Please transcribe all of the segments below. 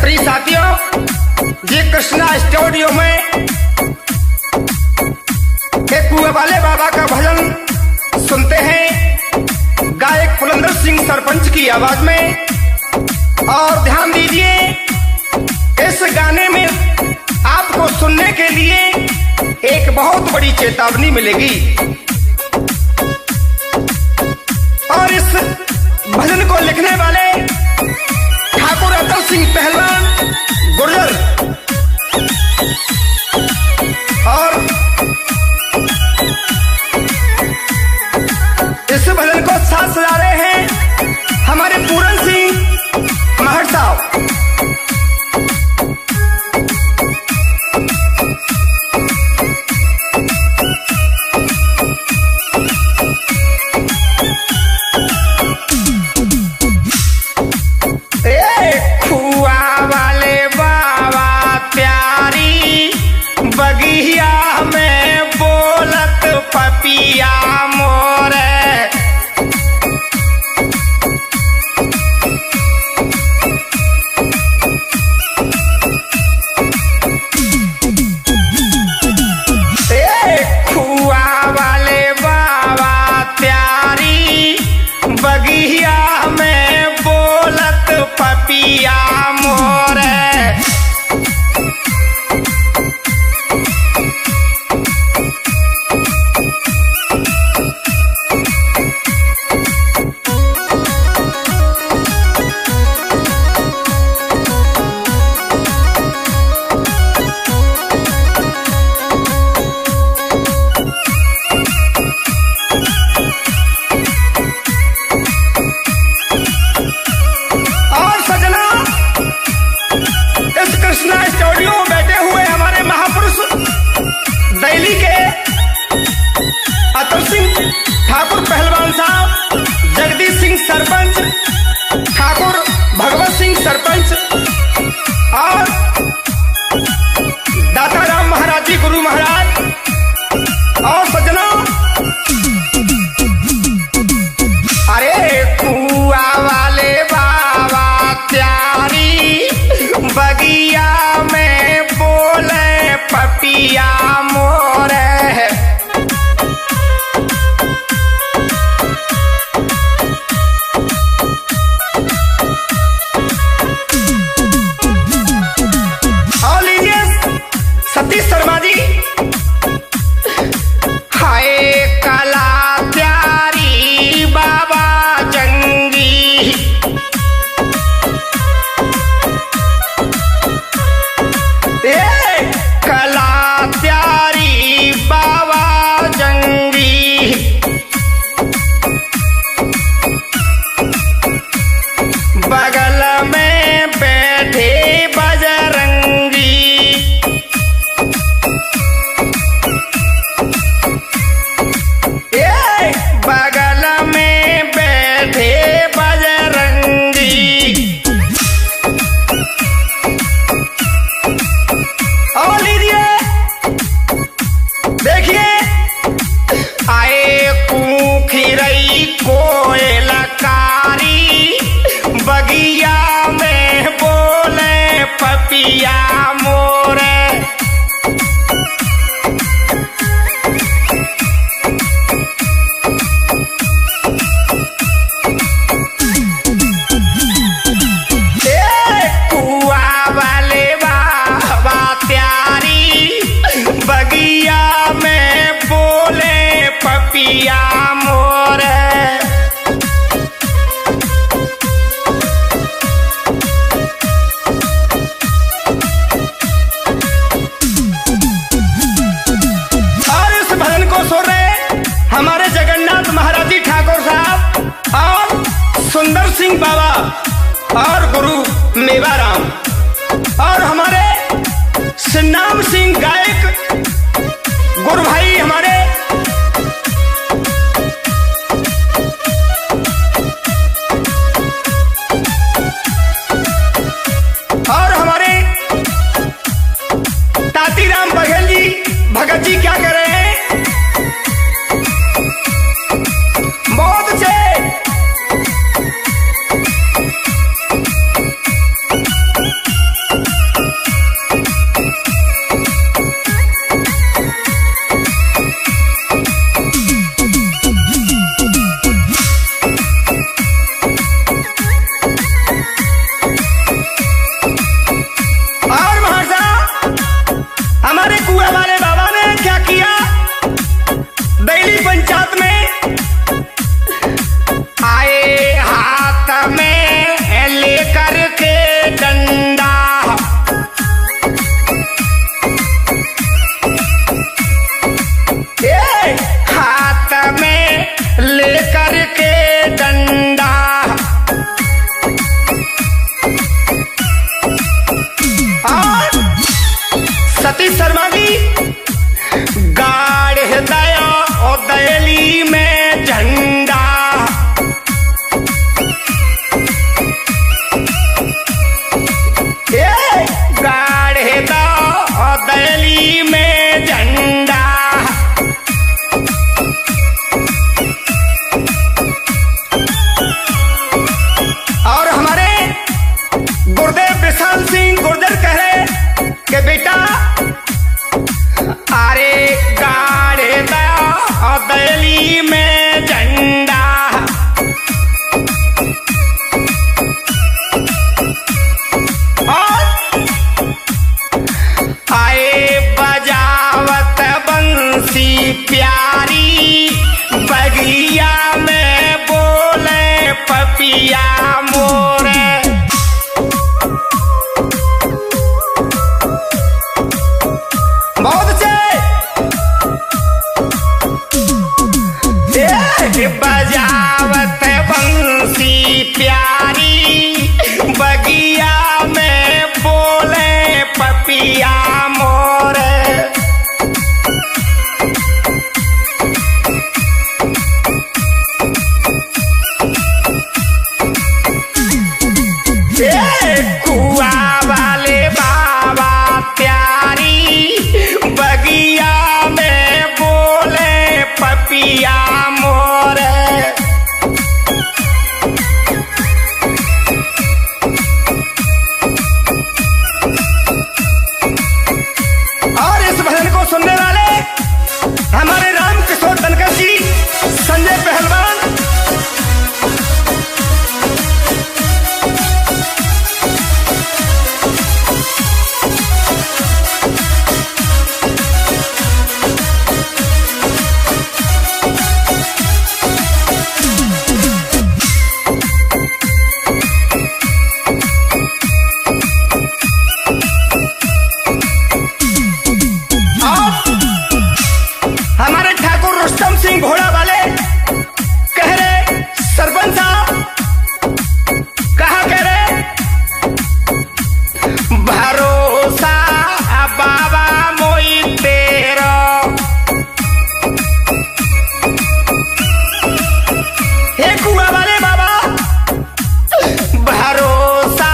प्रिय साथियों, जी कृष्णा स्टूडियो में एक कुएं वाले बाबा का भजन सुनते हैं गायक पुलंदर सिंह सरपंच की आवाज में। और ध्यान दीजिए, इस गाने में आपको सुनने के लिए एक बहुत बड़ी चेतावनी मिलेगी। और इस भजन को लिखने वाले ठाकुर अतल सिंह पहलवान गुर्जर और इस भजन को साथ सजा रहे हैं हमारे पूरन सिंह महर साहब। बगिया में बोलत पपिया मोरे, खुआ वाले बाबा प्यारी बगिया में बोलत पपिया मोरे। स्टूडियो में बैठे हुए हमारे महापुरुष दिल्ली के अतुल सिंह ठाकुर पहलवान साहब, जगदीश सिंह सरपंच, ठाकुर भगवत सिंह सरपंच और दाता राम महाराज जी गुरु महाराज। और सज्जनों, अरे कुआ वाले बाबा त्यारी बगिया में बोले पपिया मोरे। और लीजिए सतीश शर्मा जी। हाय कला प्यारी बाबा जंगी, कला प्यारी बाबा जंगी, बगल में बैठे बजरंगी, बगल में बैठे बजरंगी। और लीजिए देखिए, आए कूखिरई कोयलकारी बगिया में बोले पपिया मोरे। कुआ वाले बाबा त्यारी बगिया में बोले पपिया मोरे। और इस भजन को सुन रहे हमारे जगन्नाथ महाराज जी ठाकुर साहब और सुंदर सिंह बाबा और गुरु मेवाराम और हमारे सिन्नाम सिंह गायक गुरु भाई हमारे और हमारे तातीराम बघेल जी भगत जी क्या कर रहे हैं। बहुत अच्छे। सतीश शर्मा जी, गाड़ दया और दयली में झंडा। गाड़ दया और दयली में झंडा। और हमारे गुरुदेव विशाल सिंह गुर्जर कह रहे कि बेटा अरे गाड़े दया दयली में झंडा। और आए बजावत बंसी प्यारी, बगिया में बोले पपिया मोरे। बहुत अच्छे। बजावत बंसी प्यारी, बगिया में बोले पपिया मोरे। कुआ वाले बाबा प्यारी, बगिया में बोले पपिया मोरे। और इस भजन को सुनने वाले हमारे राम किशोर तनकर जी, संजय पहलवान, हमारे ठाकुर रुस्तम सिंह घोड़ा वाले कह रहे सरपंच साहब, कहा कह रहे भरोसा बाबा मोई तेरा। हे कुआ वाले बाबा, भरोसा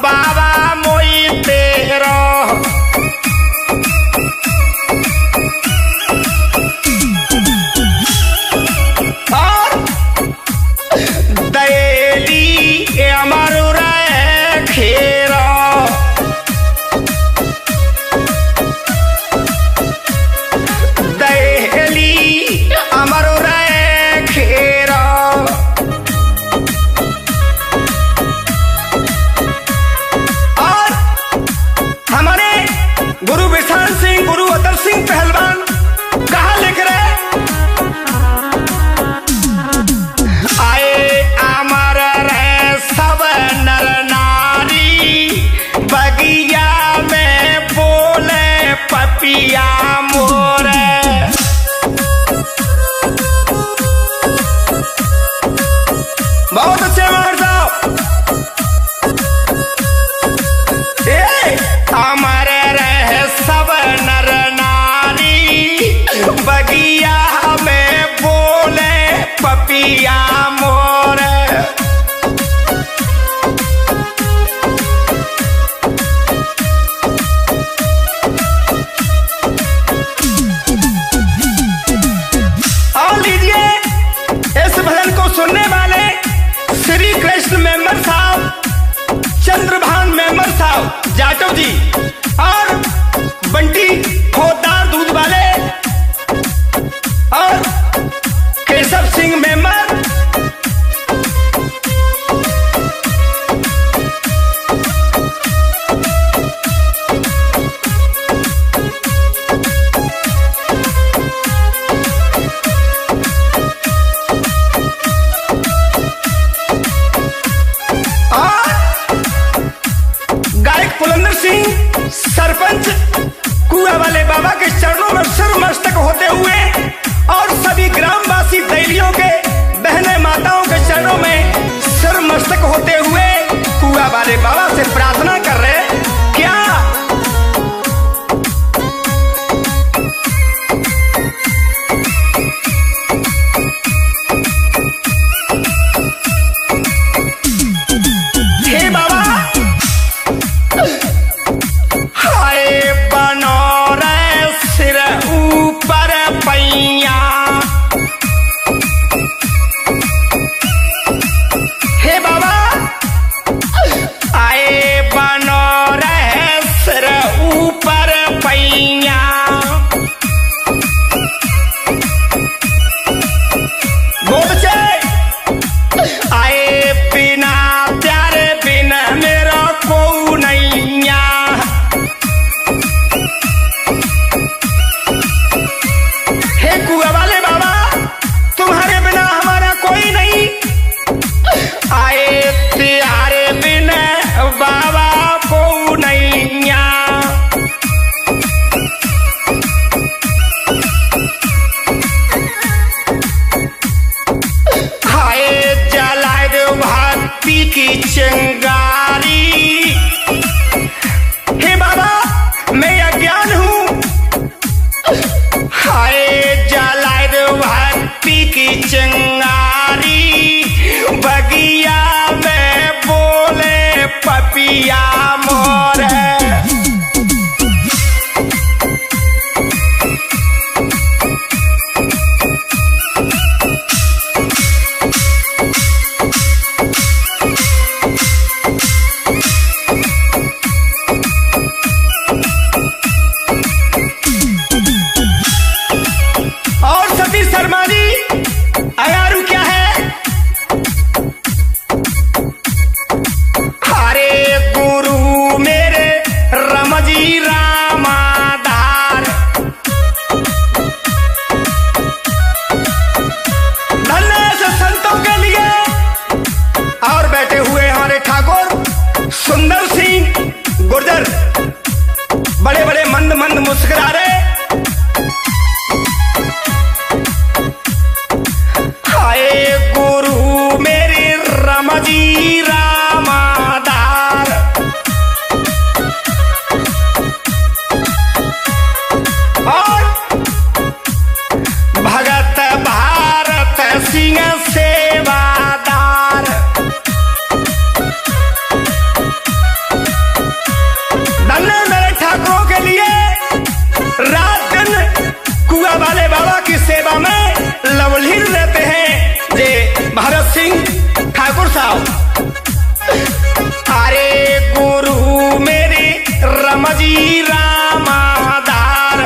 बाबा मोई तेरा। दयली अमर रहे खेरा। दयली अमर रहे खेरा। और हमारे गुरु विशाल सिंह, गुरु अतर सिंह पहलवान कहा लिख रहे, आए अमर रहे सब नर नारी, बगिया में बोले पपिया मोरे। बहुत अच्छे महर साहब। अमर रहे सब नर नारी, बगिया में बोले पपिया मोरे। और लीजिए इस भजन को सुनने वाले श्री कृष्ण मेंबर साहब, चंद्रभान मेंबर साहब जाटव जी, और बंटी खोदार दूध वाले, और केशव सिंह मेंबर। गायक पुलंदर सिंह सरपंच कुआ वाले बाबा के चरणों में सिर मस्तक होते हुए, और सभी ग्रामवासी दैलियों के बहने माताओं के चरणों में सिर मस्तक होते हुए कुआ वाले बाबा से प्रार्थना कर रहे, क्या मुस्कुरारे। हाय गुरु मेरे रमजी रामादार, और भगत भारत सिंह सेवादार। धन्य मेरे ठाकुरों के लिए रात दिन कुआ वाले बाबा की सेवा में लवलीन रहते हैं जे भरत सिंह ठाकुर साहब। अरे गुरु मेरे रमजी रामादार,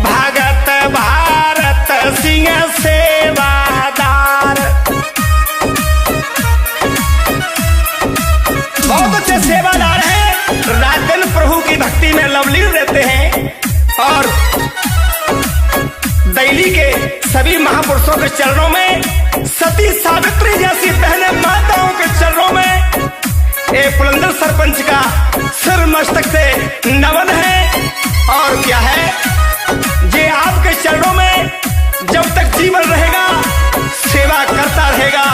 भगत भारत सिंह सेवादार। बहुत अच्छे सेवादार हैं, रात दिन प्रभु की भक्ति में लवलीन रहते हैं और दिल्ली के सभी महापुरुषों के चरणों में, सती सावित्री जैसी बहने माताओं के चरणों में एक पुरंदर सरपंच का सिर मस्तक से नमन है। और क्या है, ये आपके चरणों में जब तक जीवन रहेगा सेवा करता रहेगा।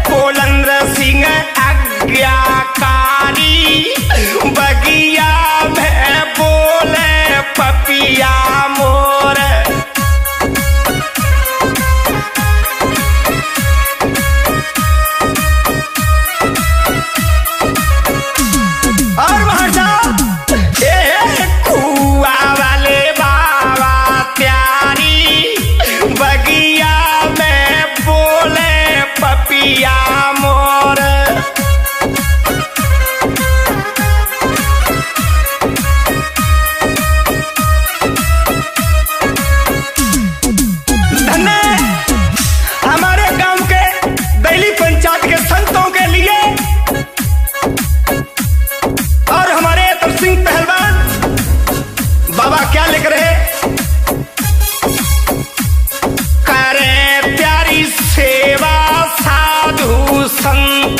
पुरंदर सिंह आज्ञाकारी, बगिया में बोले पपिया मोर। और महाराजा कुआ वाले बाबा प्यारी, बगिया में बोले पपिया मोर। धन्य हमारे गांव के दिल्ली पंचायत के संतों के लिए और हमारे तर सिंह पहलवान बाबा क्या लिख रहे, करे प्यारी सेवा साधु संत।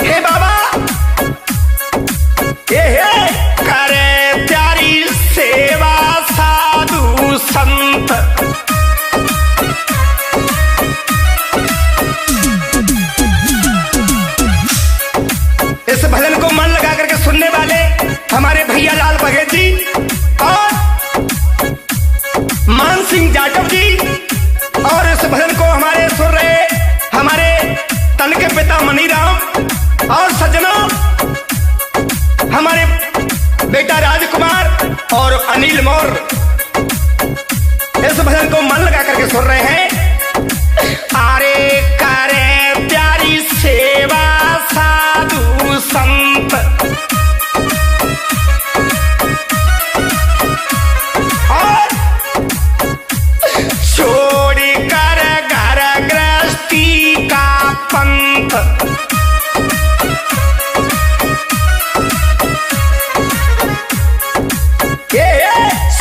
हे बाबा, ये करे प्यारी सेवा साधु संत। इस भजन को मन लगा करके सुनने वाले हमारे भैया लाल बघेल जी और मान सिंह जाटव जी, और इस भजन को हमारे सुन रहे हमारे तन के पिता मनीराम और सज्जनों, हमारे बेटा राजकुमार और अनिल मौर इस भजन को मन लगा करके सुन रहे हैं। अरे करे प्यारी सेवा साधु संत, और छोड़ी कर घर गृहस्थी का पंथ।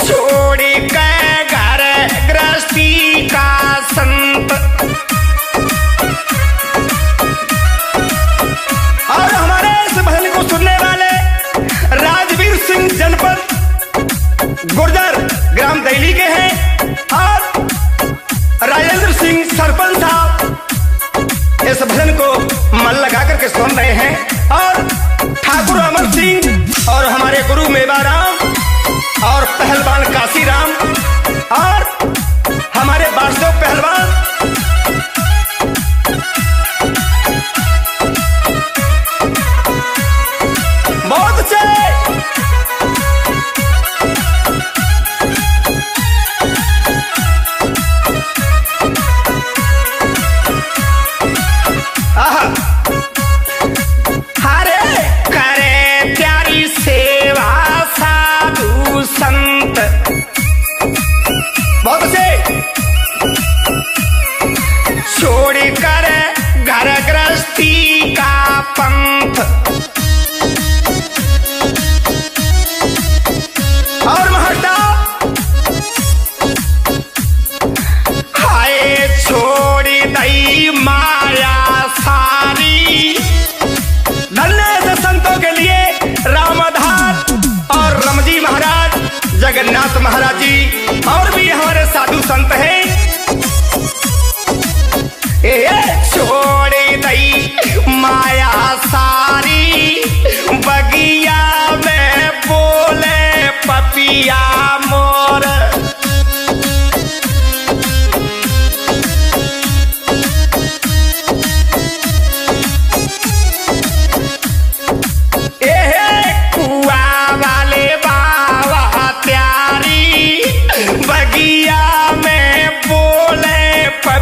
छोड़ी कर घर गृहस्थी का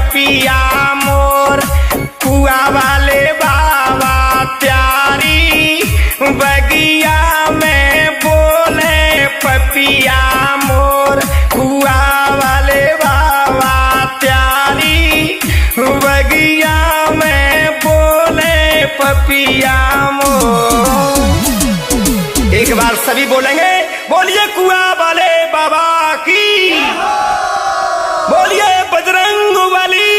पपिया मोर कुआ वाले बाबा प्यारी बगिया में बोले पपिया मोर कुआ वाले बाबा प्यारी बगिया में बोले पपिया मोर। एक बार सभी बोलेंगे, बोलिए कुआ वाले बाबा की, बोलिए बजरंग बली।